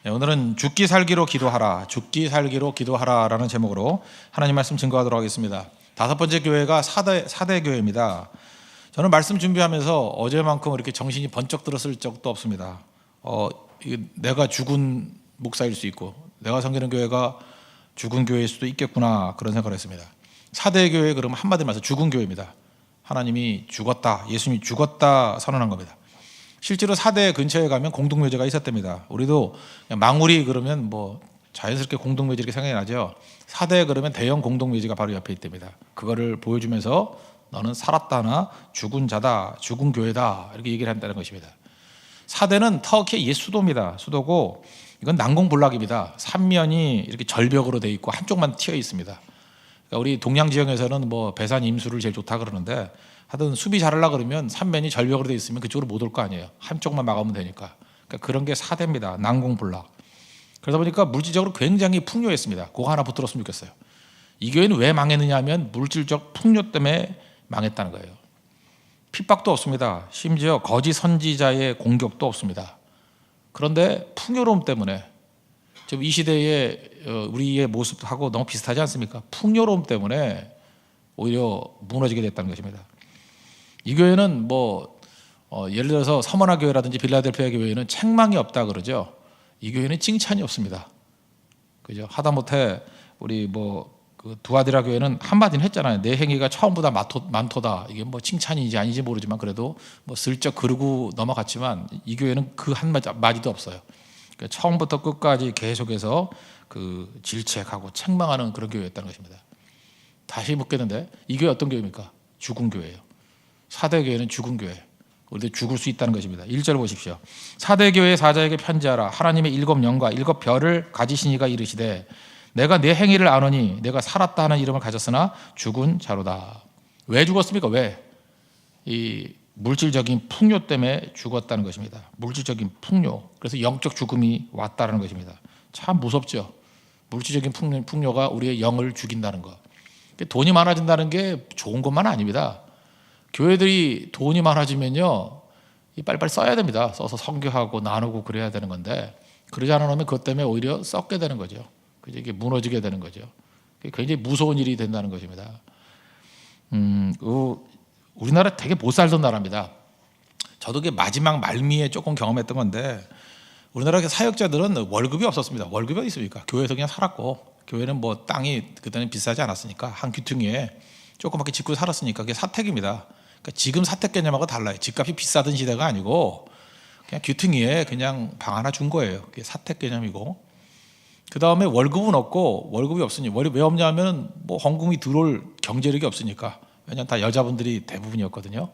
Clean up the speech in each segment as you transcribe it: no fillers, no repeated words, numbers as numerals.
네, 오늘은 죽기 살기로 기도하라, 죽기 살기로 기도하라라는 제목으로 하나님 말씀 증거하도록 하겠습니다. 다섯 번째 교회가 사대 교회입니다. 저는 말씀 준비하면서 어제만큼 이렇게 정신이 번쩍 들었을 적도 없습니다. 내가 죽은 목사일 수 있고 내가 섬기는 교회가 죽은 교회일 수도 있겠구나, 그런 생각을 했습니다. 사대 교회, 그러면 한마디로 말해서 죽은 교회입니다. 하나님이 죽었다, 예수님이 죽었다 선언한 겁니다. 실제로 사대 근처에 가면 공동묘지가 있었답니다. 우리도 망우리 그러면 뭐 자연스럽게 공동묘지 이렇게 생각이 나죠. 사대 그러면 대형 공동묘지가 바로 옆에 있답니다. 그거를 보여주면서 너는 살았다나 죽은 자다, 죽은 교회다, 이렇게 얘기를 한다는 것입니다. 사대는 터키의 옛 수도입니다. 수도고 이건 난공불락입니다. 삼면이 이렇게 절벽으로 돼 있고 한쪽만 튀어 있습니다. 그러니까 우리 동양 지역에서는 뭐 배산 임수를 제일 좋다 그러는데, 하여튼 수비 잘하려고 그러면 삼면이 절벽으로 돼 있으면 그쪽으로 못 올 거 아니에요. 한쪽만 막으면 되니까. 그러니까 그런 게 사대입니다. 난공불락. 그러다 보니까 물질적으로 굉장히 풍요했습니다. 그거 하나 붙들었으면 좋겠어요. 이 교회는 왜 망했느냐 하면 물질적 풍요 때문에 망했다는 거예요. 핍박도 없습니다. 심지어 거짓 선지자의 공격도 없습니다. 그런데 풍요로움 때문에, 지금 이 시대의 우리의 모습하고 너무 비슷하지 않습니까? 풍요로움 때문에 오히려 무너지게 됐다는 것입니다. 이 교회는 예를 들어서 서머나 교회라든지 빌라델피아 교회는 책망이 없다 그러죠. 이 교회는 칭찬이 없습니다. 그죠? 하다못해 우리 그 두아디라 교회는 한마디는 했잖아요. 내 행위가 처음보다 많도다. 이게 칭찬인지 아닌지 모르지만 그래도 슬쩍 그러고 넘어갔지만, 이 교회는 그 한마디도 없어요. 그러니까 처음부터 끝까지 계속해서 그 질책하고 책망하는 그런 교회였다는 것입니다. 다시 묻겠는데, 이 교회 어떤 교회입니까? 죽은 교회예요. 사대 교회는 죽은 교회. 우리도 죽을 수 있다는 것입니다. 1절 보십시오. 사대 교회 사자에게 편지하라. 하나님의 7 영과 7 별을 가지신 이가 이르시되, 내가 내 행위를 아노니 내가 살았다 하는 이름을 가졌으나 죽은 자로다. 왜 죽었습니까? 왜? 이 물질적인 풍요 때문에 죽었다는 것입니다. 물질적인 풍요. 그래서 영적 죽음이 왔다는 것입니다. 참 무섭죠. 물질적인 풍요가 우리의 영을 죽인다는 것. 돈이 많아진다는 게 좋은 것만 아닙니다. 교회들이 돈이 많아지면요, 빨리빨리 써야 됩니다. 써서 선교하고 나누고 그래야 되는 건데, 그러지 않으면 그것 때문에 오히려 썩게 되는 거죠. 이게 무너지게 되는 거죠. 굉장히 무서운 일이 된다는 것입니다. 우리나라 되게 못 살던 나라입니다. 저도 그게 마지막 말미에 조금 경험했던 건데, 우리나라 사역자들은 월급이 없었습니다. 월급이 어디 있습니까? 교회에서 그냥 살았고, 교회는 땅이 그때는 비싸지 않았으니까 한 귀퉁이에 조그맣게 짓고 살았으니까 그게 사택입니다. 그러니까 지금 사택 개념하고 달라요. 집값이 비싸던 시대가 아니고 그냥 귀퉁이에 그냥 방 하나 준 거예요. 그게 사택 개념이고, 그 다음에 월급은 없고, 월급이 없으니, 왜 없냐면 헌금이 들어올 경제력이 없으니까. 왜냐하면 다 여자분들이 대부분이었거든요.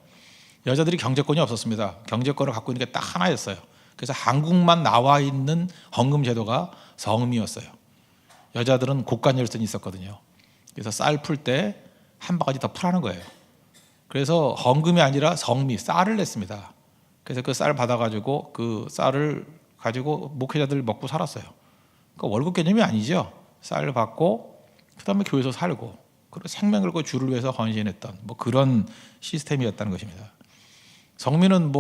여자들이 경제권이 없었습니다. 경제권을 갖고 있는 게 딱 하나였어요. 그래서 한국만 나와 있는 헌금 제도가 성미였어요. 여자들은 고관열선이 있었거든요. 그래서 쌀 풀 때 한 바가지 더 풀하는 거예요. 그래서 헌금이 아니라 성미, 쌀을 냈습니다. 그래서 그 쌀 받아가지고 그 쌀을 가지고 목회자들 먹고 살았어요. 그러니까 월급 개념이 아니죠. 쌀을 받고 그 다음에 교회에서 살고, 그리고 생명을 걸고 주를 위해서 헌신했던 그런 시스템이었다는 것입니다. 성민은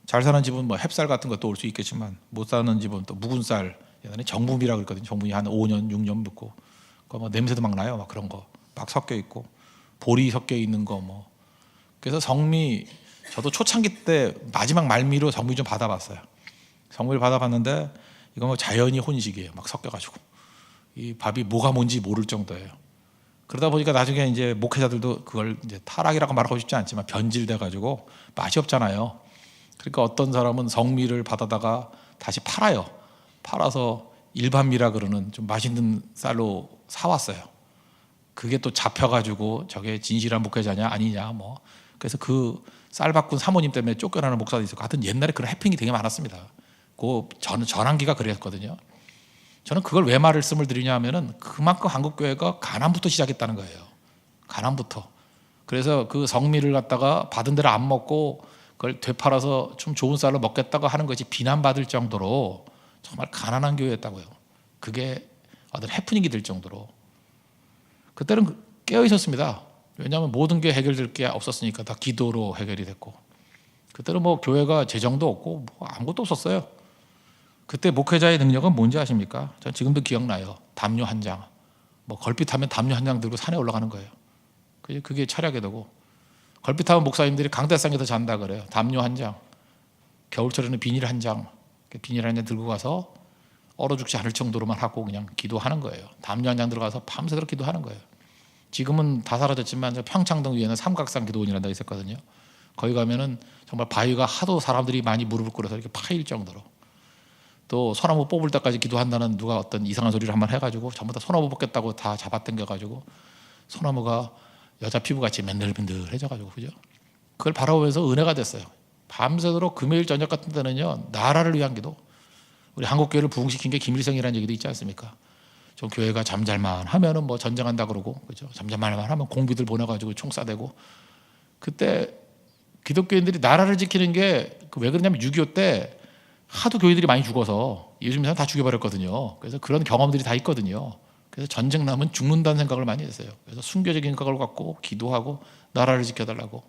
잘 사는 집은 햅쌀 같은 것도 올 수 있겠지만, 못 사는 집은 또 묵은 쌀, 예전에 정부미라고 그랬거든요. 정부미 한 5년 6년 묵고, 냄새도 막 나요. 그런 거 막 섞여 있고, 볼이 섞여 있는 거 그래서 성미, 저도 초창기 때 마지막 말미로 성미 좀 받아봤어요. 성미를 받아봤는데 이건 자연이 혼식이에요. 막 섞여가지고 이 밥이 뭐가 뭔지 모를 정도예요. 그러다 보니까 나중에 이제 목회자들도 그걸 이제 타락이라고 말하고 싶지 않지만 변질돼가지고 맛이 없잖아요. 그러니까 어떤 사람은 성미를 받아다가 다시 팔아요. 팔아서 일반미라 그러는 좀 맛있는 쌀로 사왔어요. 그게 또 잡혀가지고 저게 진실한 목회자냐 아니냐 그래서 그 쌀 바꾼 사모님 때문에 쫓겨나는 목사도 있었고, 하여튼 옛날에 그런 해핑이 되게 많았습니다. 그 전환기가 그랬거든요. 저는 그걸 왜 말씀을 드리냐 하면은, 그만큼 한국교회가 가난부터 시작했다는 거예요. 가난부터. 그래서 그 성미를 갖다가 받은 대로 안 먹고 그걸 되팔아서 좀 좋은 쌀로 먹겠다고 하는 것이 비난받을 정도로 정말 가난한 교회였다고요. 그게 어떤 해프닝이 될 정도로. 그때는 깨어 있었습니다. 왜냐하면 모든 게 해결될 게 없었으니까 다 기도로 해결이 됐고, 그때는 교회가 재정도 없고 아무것도 없었어요. 그때 목회자의 능력은 뭔지 아십니까? 전 지금도 기억나요. 담요 한 장, 뭐 걸핏하면 담요 한 장 들고 산에 올라가는 거예요. 그게 철학이 되고, 걸핏하면 목사님들이 강대상에서 잔다 그래요. 담요 한 장, 겨울철에는 비닐 한 장, 비닐 한 장 들고 가서 얼어 죽지 않을 정도로만 하고 그냥 기도하는 거예요. 담요 한 장 들어가서 밤새도록 기도하는 거예요. 지금은 다 사라졌지만 평창동 위에는 삼각산 기도원이라는 데가 있었거든요. 거기 가면은 정말 바위가 하도 사람들이 많이 무릎을 꿇어서 이렇게 파일 정도로, 또 소나무 뽑을 때까지 기도한다는 누가 어떤 이상한 소리를 한번 해가지고 전부 다 소나무 뽑겠다고 다 잡아당겨가지고 소나무가 여자 피부같이 맨들맨들해져가지고, 그죠? 그걸 바라보면서 은혜가 됐어요. 밤새도록 금요일 저녁 같은 때는요, 나라를 위한 기도. 우리 한국 교회를 부흥시킨 게 김일성이라는 얘기도 있지 않습니까? 좀 교회가 잠잘만 하면은 뭐 전쟁한다 그러고, 그죠? 잠잘만 하면 공비들 보내가지고 총 쏴대고. 그때 기독교인들이 나라를 지키는 게 왜 그러냐면 6.25 때 하도 교인들이 많이 죽어서 요즘 사람 다 죽여버렸거든요. 그래서 그런 경험들이 다 있거든요. 그래서 전쟁 나면 죽는다는 생각을 많이 했어요. 그래서 순교적인 각오를 갖고 기도하고 나라를 지켜달라고.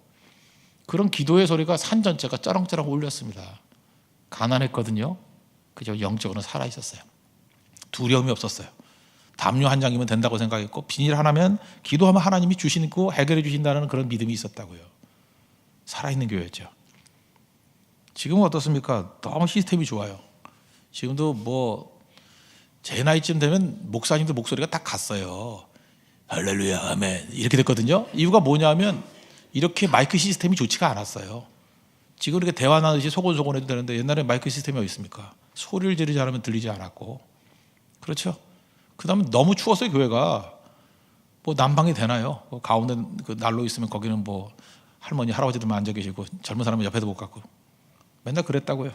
그런 기도의 소리가 산 전체가 쩌렁쩌렁 울렸습니다. 가난했거든요. 그저 영적으로는 살아있었어요. 두려움이 없었어요. 담요 한 장이면 된다고 생각했고, 비닐 하나면 기도하면 하나님이 주시고 해결해 주신다는 그런 믿음이 있었다고요. 살아있는 교회였죠. 지금은 어떻습니까? 너무 시스템이 좋아요. 지금도 뭐 제 나이쯤 되면 목사님들 목소리가 딱 갔어요. 할렐루야 아멘 이렇게 됐거든요. 이유가 뭐냐면 이렇게 마이크 시스템이 좋지가 않았어요. 지금 이렇게 대화 나누듯이 소곤소곤 해도 되는데, 옛날에 마이크 시스템이 어디 있습니까? 소리를 지르지 않으면 들리지 않았고. 그렇죠. 그 다음에 너무 추웠어요. 교회가 뭐 난방이 되나요? 뭐 가운데 그 난로 있으면 거기는 뭐 할머니 할아버지들만 앉아 계시고 젊은 사람은 옆에도 못 갔고, 맨날 그랬다고요.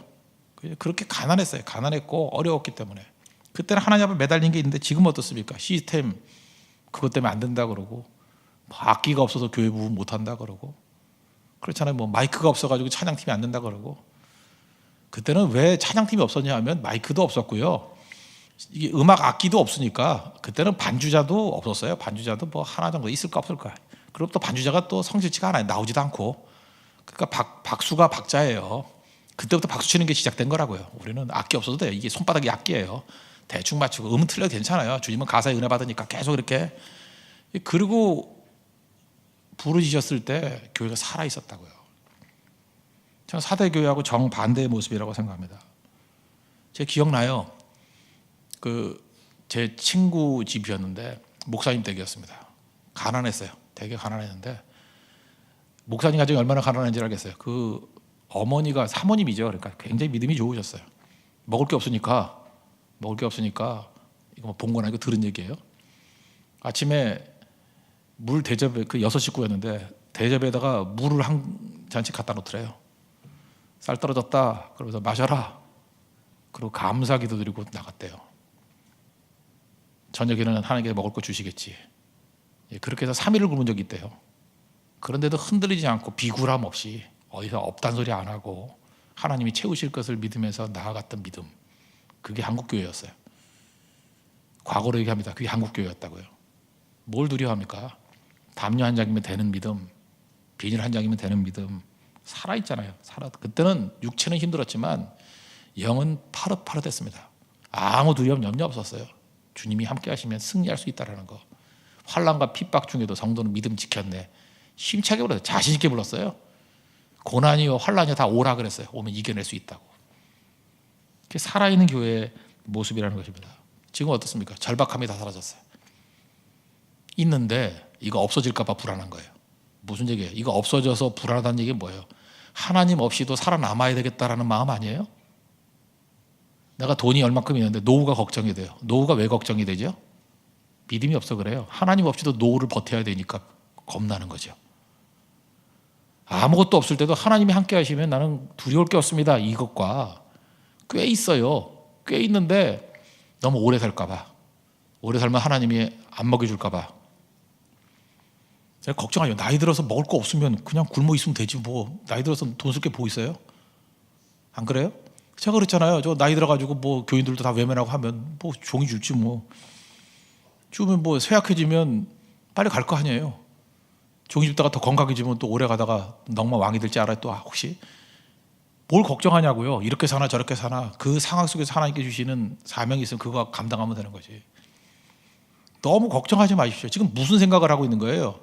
그렇게 가난했어요. 가난했고 어려웠기 때문에. 그때는 하나님 앞에 매달린 게 있는데, 지금 어떻습니까? 시스템 그것 때문에 안 된다 그러고, 뭐 악기가 없어서 교회 부분 못 한다 그러고, 그렇잖아요. 뭐 마이크가 없어가지고 찬양팀이 안 된다 그러고. 그때는 왜 찬양팀이 없었냐 하면 마이크도 없었고요, 이게 음악 악기도 없으니까. 그때는 반주자도 없었어요. 반주자도 뭐 하나 정도 있을까 없을까. 그리고 또 반주자가 또 성실치가 않아요. 나오지도 않고. 그러니까 박수가 박자예요. 그때부터 박수 치는 게 시작된 거라고요. 우리는 악기 없어도 돼요. 이게 손바닥이 악기예요. 대충 맞추고 음은 틀려도 괜찮아요. 주님은 가사에 은혜 받으니까 계속 이렇게. 그리고 부르짖었을 때 교회가 살아 있었다고요. 저는 사대 교회하고 정반대의 모습이라고 생각합니다. 제 기억나요. 제 친구 집이었는데 목사님 댁이었습니다. 가난했어요. 되게 가난했는데, 목사님 가정이 얼마나 가난한지 알겠어요. 그 어머니가 사모님이죠. 그러니까 굉장히 믿음이 좋으셨어요. 먹을 게 없으니까 이거 뭐 본 건 아니고 들은 얘기예요. 아침에 물 대접에, 그 6식구였는데 대접에다가 물을 한 잔씩 갖다 놓더래요. 쌀 떨어졌다 그러면서 마셔라. 그리고 감사 기도 드리고 나갔대요. 저녁에는 하나님께 먹을 거 주시겠지. 그렇게 해서 3일을 굶은 적이 있대요. 그런데도 흔들리지 않고 비굴함 없이, 어디서 없단 소리 안 하고 하나님이 채우실 것을 믿으면서 나아갔던 믿음. 그게 한국교회였어요. 과거로 얘기합니다. 그게 한국교회였다고요. 뭘 두려워합니까? 담요 한 장이면 되는 믿음, 비닐 한 장이면 되는 믿음. 살아있잖아요. 그때는 육체는 힘들었지만 영은 파릇파릇했습니다. 아무 두려움 염려 없었어요. 주님이 함께 하시면 승리할 수 있다는 거. 환난과 핍박 중에도 성도는 믿음 지켰네. 힘차게 불렀어요. 자신 있게 불렀어요. 고난이요 환난이요 다 오라 그랬어요. 오면 이겨낼 수 있다고. 그게 살아있는 교회의 모습이라는 것입니다. 지금 어떻습니까? 절박함이 다 사라졌어요. 있는데 이거 없어질까 봐 불안한 거예요. 무슨 얘기예요? 이거 없어져서 불안하다는 얘기는 뭐예요? 하나님 없이도 살아남아야 되겠다라는 마음 아니에요? 내가 돈이 얼마큼 있는데 노후가 걱정이 돼요. 노후가 왜 걱정이 되죠? 믿음이 없어 그래요. 하나님 없이도 노후를 버텨야 되니까 겁나는 거죠. 아무것도 없을 때도 하나님이 함께 하시면 나는 두려울 게 없습니다. 이것과 꽤 있어요. 꽤 있는데 너무 오래 살까 봐. 오래 살면 하나님이 안 먹여줄까 봐. 제가 걱정하죠. 나이 들어서 먹을 거 없으면 그냥 굶어 있으면 되지 뭐. 나이 들어서 돈 쓸 게 뭐 있어요? 안 그래요? 제가 그랬잖아요. 저 나이 들어가지고 뭐 교인들도 다 외면하고 하면 뭐 종이 줄지 뭐. 주면 뭐 쇠약해지면 빨리 갈 거 아니에요. 종이 줍다가 더 건강해지면 또 오래 가다가 넉마 왕이 될지 알아요. 또 혹시 뭘 걱정하냐고요. 이렇게 사나 저렇게 사나 그 상황 속에서 하나님께 주시는 사명이 있으면 그거 감당하면 되는 거지. 너무 걱정하지 마십시오. 지금 무슨 생각을 하고 있는 거예요?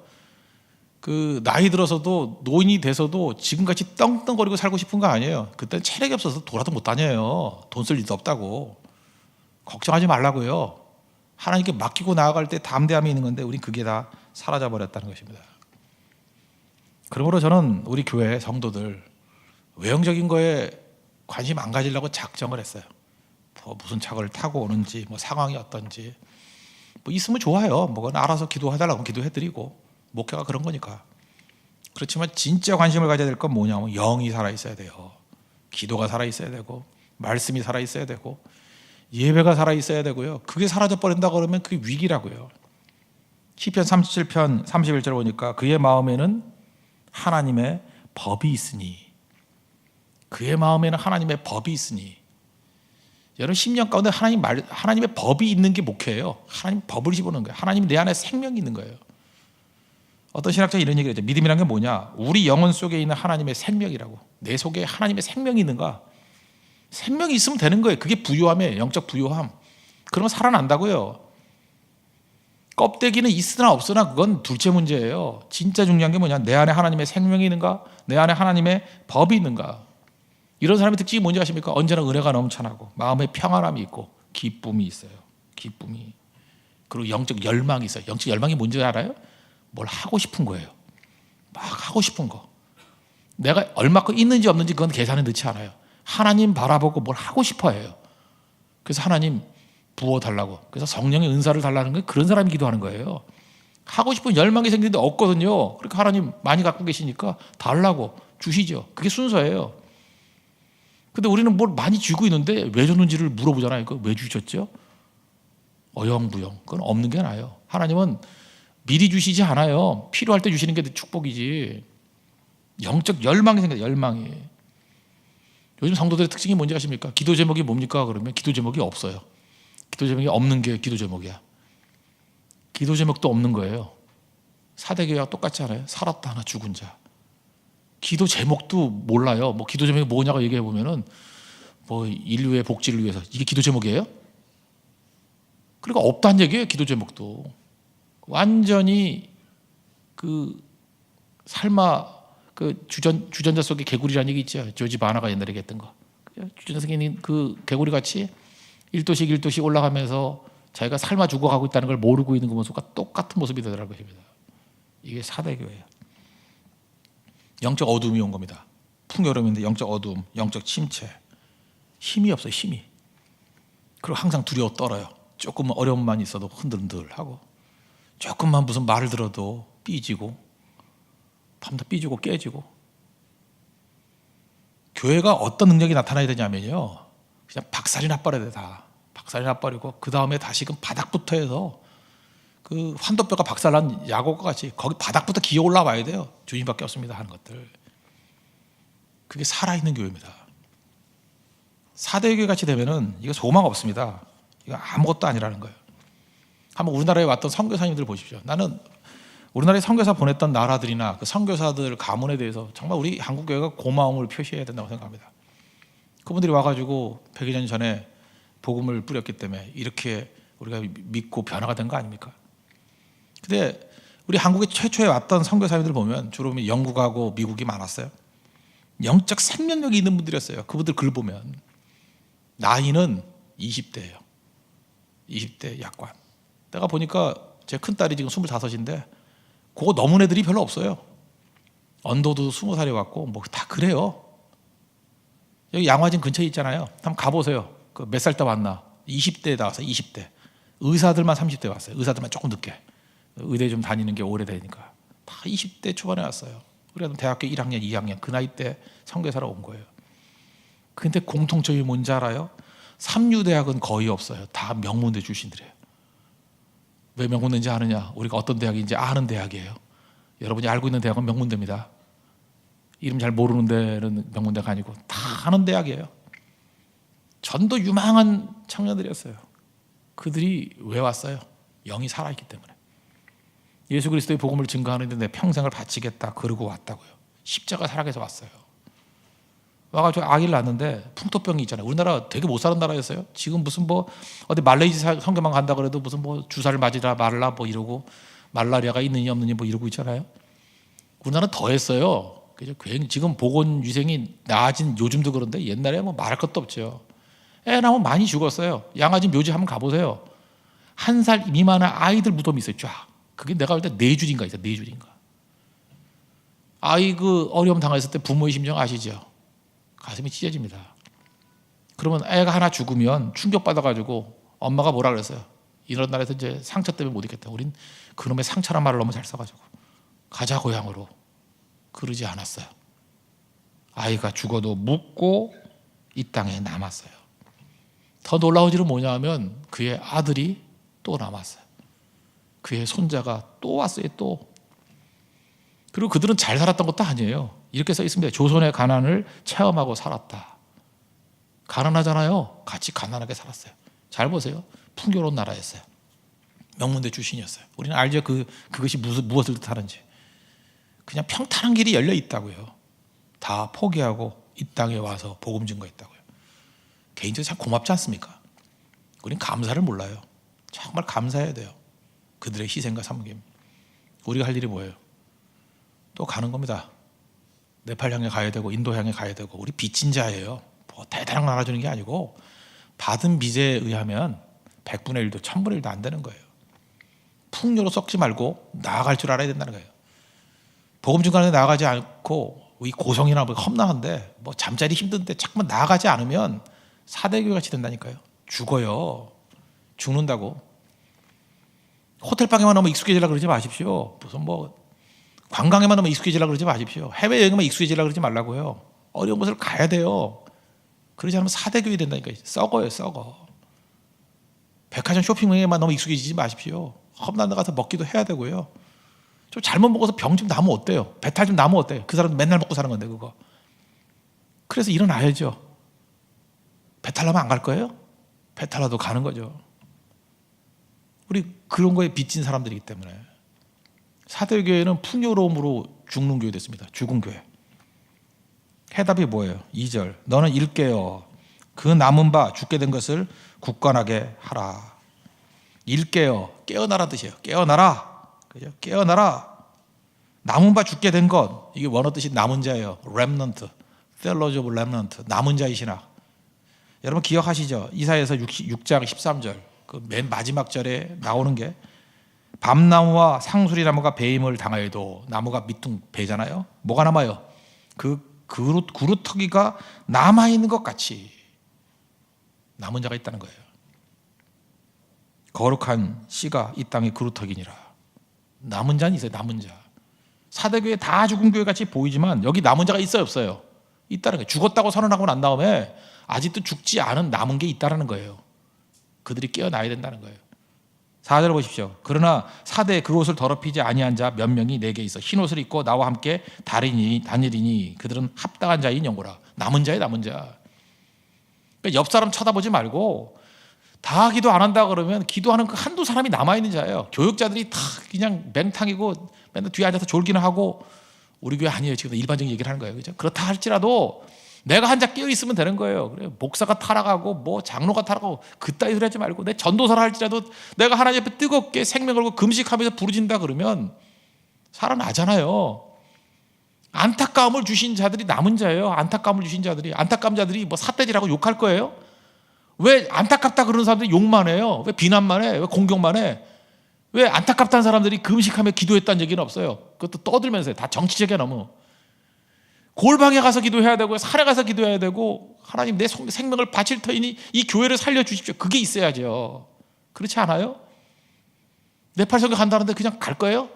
그 나이 들어서도 노인이 돼서도 지금같이 떵떵거리고 살고 싶은 거 아니에요. 그때는 체력이 없어서 돌아도 못 다녀요. 돈 쓸 일도 없다고. 걱정하지 말라고요. 하나님께 맡기고 나아갈 때 담대함이 있는 건데 우린 그게 다 사라져 버렸다는 것입니다. 그러므로 저는 우리 교회 성도들 외형적인 거에 관심 안 가지려고 작정을 했어요. 뭐 무슨 차를 타고 오는지 뭐 상황이 어떤지 뭐 있으면 좋아요. 뭐 그건 알아서 기도해달라고 기도해드리고 목회가 그런 거니까. 그렇지만 진짜 관심을 가져야 될 건 뭐냐면 영이 살아있어야 돼요. 기도가 살아있어야 되고 말씀이 살아있어야 되고 예배가 살아있어야 되고요. 그게 사라져 버린다 그러면 그게 위기라고요. 시편 37편 31절 보니까 그의 마음에는 하나님의 법이 있으니, 그의 마음에는 하나님의 법이 있으니. 여러분 10년 가운데 하나님의 법이 있는 게 목회예요. 하나님 법을 집어넣는 거예요. 하나님 내 안에 생명이 있는 거예요. 어떤 신학자가 이런 얘기를 했죠. 믿음이란 게 뭐냐? 우리 영혼 속에 있는 하나님의 생명이라고. 내 속에 하나님의 생명이 있는가? 생명이 있으면 되는 거예요. 그게 부요함이에요. 영적 부요함. 그러면 살아난다고요. 껍데기는 있으나 없으나 그건 둘째 문제예요. 진짜 중요한 게 뭐냐? 내 안에 하나님의 생명이 있는가? 내 안에 하나님의 법이 있는가? 이런 사람의 특징이 뭔지 아십니까? 언제나 은혜가 넘쳐나고 마음에 평안함이 있고 기쁨이 있어요. 기쁨이. 그리고 영적 열망이 있어요. 영적 열망이 뭔지 알아요? 뭘 하고 싶은 거예요. 막 하고 싶은 거. 내가 얼마큼 있는지 없는지 그건 계산에 넣지 않아요. 하나님 바라보고 뭘 하고 싶어 해요. 그래서 하나님 부어달라고. 그래서 성령의 은사를 달라는 게 그런 사람이 기도하는 거예요. 하고 싶은 열망이 생기는데 없거든요. 그러니까 하나님 많이 갖고 계시니까 달라고 주시죠. 그게 순서예요. 근데 우리는 뭘 많이 쥐고 있는데 왜 줬는지를 물어보잖아요. 왜 주셨죠? 어영부영. 그건 없는 게 나아요. 하나님은 미리 주시지 않아요. 필요할 때 주시는 게 축복이지. 영적 열망이 생겨요. 열망이. 요즘 성도들의 특징이 뭔지 아십니까? 기도 제목이 뭡니까? 그러면 기도 제목이 없어요. 기도 제목이 없는 게 기도 제목이야. 기도 제목도 없는 거예요. 사대교회와 똑같지 않아요? 살았다 하나 죽은 자. 기도 제목도 몰라요. 뭐 기도 제목이 뭐냐고 얘기해 보면은 뭐 인류의 복지를 위해서. 이게 기도 제목이에요? 그러니까 없다는 얘기예요. 기도 제목도. 완전히 그 삶아 그 주전자 속에 개구리라는 얘기 있죠. 조지 바나가 옛날에 얘기했던 거. 주전자 속에 있는 그 개구리 같이 1도씩 올라가면서 자기가 삶아 죽어가고 있다는 걸 모르고 있는 그 모습과 똑같은 모습이 되더라는 것입니다. 이게 사대교회예요. 영적 어둠이 온 겁니다. 풍요로움인데 영적 어둠, 영적 침체. 힘이 없어요. 힘이. 그리고 항상 두려워 떨어요. 조금 어려움만 있어도 흔들흔들하고 조금만 무슨 말을 들어도 삐지고 밤낮 삐지고 깨지고. 교회가 어떤 능력이 나타나야 되냐면요, 그냥 박살이 나버려야 돼. 다 박살이 나버리고 그 다음에 다시금 바닥부터 해서 그 환도뼈가 박살난 야구과 같이 거기 바닥부터 기어 올라와야 돼요. 주님밖에 없습니다 하는 것들. 그게 살아있는 교회입니다. 사대교회 같이 되면은 이거 소망 없습니다. 이거 아무것도 아니라는 거예요. 한번 우리나라에 왔던 선교사님들 보십시오. 나는 우리나라에 선교사 보냈던 나라들이나 그 선교사들 가문에 대해서 정말 우리 한국교회가 고마움을 표시해야 된다고 생각합니다. 그분들이 와가지고 100여 년 전에 복음을 뿌렸기 때문에 이렇게 우리가 믿고 변화가 된 거 아닙니까? 근데 우리 한국에 최초에 왔던 선교사님들 보면 주로 영국하고 미국이 많았어요. 영적 생명력이 있는 분들이었어요. 그분들 글 보면 나이는 20대예요. 20대 약관. 내가 보니까 제 큰딸이 지금 25인데 그거 넘은 애들이 별로 없어요. 언더도 20살이 왔고 뭐 다 그래요. 여기 양화진 근처에 있잖아요. 한번 가보세요. 그 몇 살 때 왔나? 20대에 나왔어요. 20대. 의사들만 30대 왔어요. 의사들만 조금 늦게. 의대 좀 다니는 게 오래되니까. 다 20대 초반에 왔어요. 우리가 대학교 1학년, 2학년 그 나이 때 선교사로 온 거예요. 근데 공통점이 뭔지 알아요? 삼류대학은 거의 없어요. 다 명문대 출신들이에요. 왜 명문대인지 아느냐? 우리가 어떤 대학인지 아는 대학이에요. 여러분이 알고 있는 대학은 명문대입니다. 이름 잘 모르는 데는 명문대가 아니고 다 아는 대학이에요. 전도 유망한 청년들이었어요. 그들이 왜 왔어요? 영이 살아있기 때문에. 예수 그리스도의 복음을 증거하는데 내 평생을 바치겠다 그러고 왔다고요. 십자가 살아계서 왔어요. 와가지고 아기를 낳는데 풍토병이 있잖아요. 우리나라 되게 못 사는 나라였어요. 지금 무슨 뭐 어디 말레이시아 선교만 간다 그래도 무슨 뭐 주사를 맞으라 말라 뭐 이러고 말라리아가 있느니 없느니 뭐 이러고 있잖아요. 우리나라는 더 했어요. 지금 보건 위생이 나아진 요즘도 그런데 옛날에 뭐 말할 것도 없죠. 애 낳으면 많이 죽었어요. 양아지 묘지 한번 가보세요. 1살 미만의 아이들 무덤이 있어요. 쫙. 그게 내가 볼 때 4줄인가 있어요. 4줄인가. 아이 그 어려움 당했을 때 부모의 심정 아시죠? 가슴이 찢어집니다. 그러면 애가 하나 죽으면 충격받아가지고 엄마가 뭐라 그랬어요? 이런 날에서 이제 상처 때문에 못 있겠다. 우린 그놈의 상처란 말을 너무 잘 써가지고 가자 고향으로. 그러지 않았어요. 아이가 죽어도 묻고 이 땅에 남았어요. 더 놀라운 일은 뭐냐 하면 그의 아들이 또 남았어요. 그의 손자가 또 왔어요. 또. 그리고 그들은 잘 살았던 것도 아니에요. 이렇게 써 있습니다. 조선의 가난을 체험하고 살았다. 가난하잖아요. 같이 가난하게 살았어요. 잘 보세요. 풍요로운 나라였어요. 명문대 출신이었어요. 우리는 알죠. 그것이 무엇을 뜻하는지. 그냥 평탄한 길이 열려 있다고요. 다 포기하고 이 땅에 와서 복음 증거했다고요. 개인적으로 참 고맙지 않습니까? 우린 감사를 몰라요. 정말 감사해야 돼요. 그들의 희생과 섬김. 우리가 할 일이 뭐예요? 또 가는 겁니다. 네팔 향해 가야 되고 인도 향해 가야 되고. 우리 빚진 자예요. 뭐 대단한 거 나눠주는 게 아니고 받은 빚에 의하면 100분의 1도 1000분의 1도 안 되는 거예요. 풍요로 썩지 말고 나아갈 줄 알아야 된다는 거예요. 복음 증거하는 데 나아가지 않고 이 고성이나 뭐 험난한데 뭐 잠자리 힘든데 자꾸만 나아가지 않으면 사대교회 같이 된다니까요. 죽어요. 죽는다고. 호텔방에만 너무 익숙해지려고 그러지 마십시오. 무슨 뭐 관광에만 너무 익숙해지려고 그러지 마십시오. 해외여행만 익숙해지려고 그러지 말라고요. 어려운 곳을 가야 돼요. 그러지 않으면 사대교회 된다니까요. 썩어요. 썩어. 백화점 쇼핑에만 너무 익숙해지지 마십시오. 험난 데 가서 먹기도 해야 되고요. 좀 잘못 먹어서 병 좀 나면 어때요? 배탈 좀 나면 어때요? 그 사람도 맨날 먹고 사는 건데 그거. 그래서 일어나야죠. 배탈 나면 안 갈 거예요? 배탈 나도 가는 거죠. 우리 그런 거에 빚진 사람들이기 때문에. 사대교회는 풍요로움으로 죽는 교회 됐습니다. 죽은 교회. 해답이 뭐예요? 2절. 너는 일깨어 그 남은 바 죽게 된 것을 굳건하게 하라. 일깨어. 깨어나라 뜻이에요. 깨어나라. 그죠? 깨어나라. 남은 바 죽게 된 것. 이게 원어 뜻이 남은 자예요. remnant. theology of remnant. 남은 자의 신학. 여러분 기억하시죠? 이사야서 6장 13절. 그 맨 마지막 절에 나오는 게 밤나무와 상수리나무가 배임을 당하여도 나무가 밑둥 배잖아요. 뭐가 남아요? 그 그루터기가 남아있는 것 같이 남은 자가 있다는 거예요. 거룩한 씨가 이 땅의 그루터기니라. 남은 자는 있어요. 남은 자. 사대교회 다 죽은 교회 같이 보이지만 여기 남은 자가 있어요? 없어요? 있다는 거예요. 죽었다고 선언하고 난 다음에 아직도 죽지 않은 남은 게 있다는 거예요. 그들이 깨어나야 된다는 거예요. 4절 보십시오. 그러나 사대에 그 옷을 더럽히지 아니한 자 몇 명이 내게 있어 흰 옷을 입고 나와 함께 다니리니 그들은 합당한 자인 영고라. 남은 자예요. 남은 자. 그러니까 옆 사람 쳐다보지 말고 다 기도 안 한다 그러면 기도하는 그 한두 사람이 남아있는 자예요. 교육자들이 다 그냥 맹탕이고 맨날 뒤에 앉아서 졸기는 하고 우리 교회 아니에요. 지금 일반적인 얘기를 하는 거예요. 그죠? 그렇다 할지라도 내가 한 자 깨어 있으면 되는 거예요. 그래, 목사가 타락하고 뭐 장로가 타락하고 그따위 소리 하지 말고 내 전도사를 할지라도 내가 하나님 앞에 뜨겁게 생명 걸고 금식하면서 부르진다 그러면 살아나잖아요. 안타까움을 주신 자들이 남은 자예요. 안타까움을 주신 자들이. 안타까운 자들이 뭐 삿대질하고 욕할 거예요? 왜 안타깝다 그러는 사람들이 욕만 해요? 왜 비난만 해? 왜 공격만 해? 왜 안타깝다는 사람들이 금식하며 기도했다는 얘기는 없어요. 그것도 떠들면서 다 정치적이야 너무. 골방에 가서 기도해야 되고 산에 가서 기도해야 되고 하나님 내 생명을 바칠 터이니 이 교회를 살려주십시오. 그게 있어야죠. 그렇지 않아요? 네팔 선교 간다는데 그냥 갈 거예요?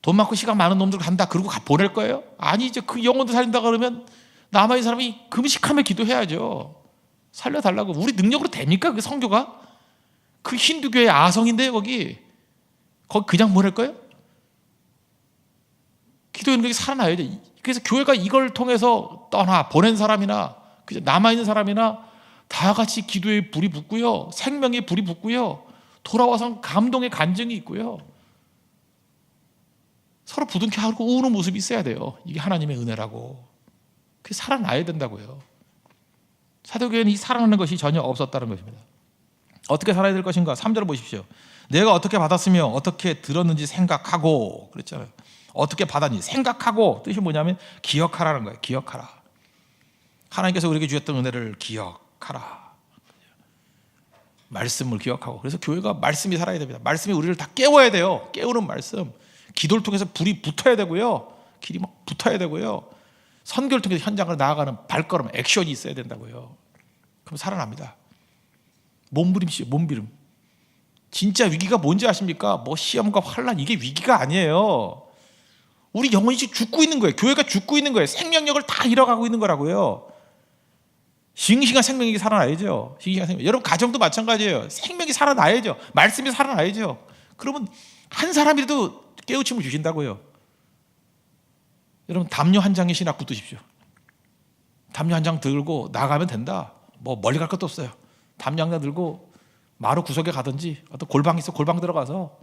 돈 많고 시간 많은 놈들 간다 그러고 보낼 거예요? 아니죠. 그 영혼도 살린다 그러면 남아있는 사람이 금식하며 기도해야죠. 살려달라고. 우리 능력으로 됩니까? 그 선교가? 그 힌두교의 아성인데요 거기 그냥 보낼 거예요? 기도 능력이 살아나야죠. 그래서 교회가 이걸 통해서 보낸 사람이나 남아있는 사람이나 다 같이 기도에 불이 붙고요. 생명에 불이 붙고요. 돌아와서 감동의 간증이 있고요. 서로 부둥켜 하고 우는 모습이 있어야 돼요. 이게 하나님의 은혜라고. 그게 살아나야 된다고요. 사도교회는 이 살아나는 것이 전혀 없었다는 것입니다. 어떻게 살아야 될 것인가? 3절을 보십시오. 내가 어떻게 받았으며 어떻게 들었는지 생각하고 그랬잖아요. 어떻게 받았니? 생각하고 뜻이 뭐냐면 기억하라는 거예요. 기억하라. 하나님께서 우리에게 주셨던 은혜를 기억하라. 말씀을 기억하고. 그래서 교회가 말씀이 살아야 됩니다. 말씀이 우리를 다 깨워야 돼요. 깨우는 말씀. 기도를 통해서 불이 붙어야 되고요. 길이 막 붙어야 되고요. 선교를 통해서 현장을 나아가는 발걸음, 액션이 있어야 된다고요. 그럼 살아납니다. 몸부림이죠. 몸부림. 진짜 위기가 뭔지 아십니까? 뭐 시험과 환난, 이게 위기가 아니에요. 우리 영혼이 지금 죽고 있는 거예요. 교회가 죽고 있는 거예요. 생명력을 다 잃어가고 있는 거라고요. 싱싱한 생명이 살아나야죠. 싱싱한 생명. 여러분 가정도 마찬가지예요. 생명이 살아나야죠. 말씀이 살아나야죠. 그러면 한 사람이라도 깨우침을 주신다고요. 여러분 담요 한 장에 신학 붙드십시오. 담요 한 장 들고 나가면 된다. 뭐 멀리 갈 것도 없어요. 담요 한 장 들고 마루 구석에 가든지 어떤 골방 있어 골방 들어가서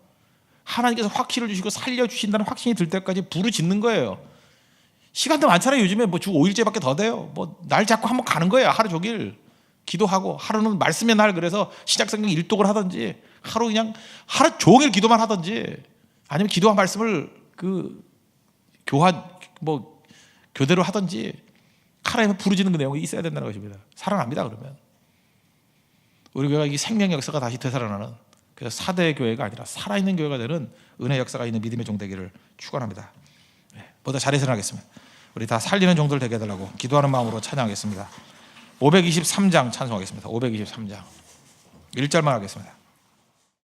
하나님께서 확신을 주시고 살려주신다는 확신이 들 때까지 불을 짓는 거예요. 시간도 많잖아요. 요즘에 뭐 주 5일째밖에 더 돼요. 뭐 날 잡고 한번 가는 거예요. 하루 종일 기도하고 하루는 말씀의 날, 그래서 신약성경 일독을 하든지 하루 그냥 하루 종일 기도만 하든지 아니면 기도와 말씀을 교대로 하든지 하나님의 부르짖는 그 내용이 있어야 된다는 것입니다. 살아납니다. 그러면 우리 교회가 이 생명 역사가 다시 되살아나는, 그래서 4대 교회가 아니라 살아있는 교회가 되는 은혜 역사가 있는 믿음의 종 되기를 축원합니다. 보다 잘해서 하겠습니다. 우리 다 살리는 종들 되게 해달라고 기도하는 마음으로 찬양하겠습니다. 523장 찬송하겠습니다. 523장 1절만 하겠습니다.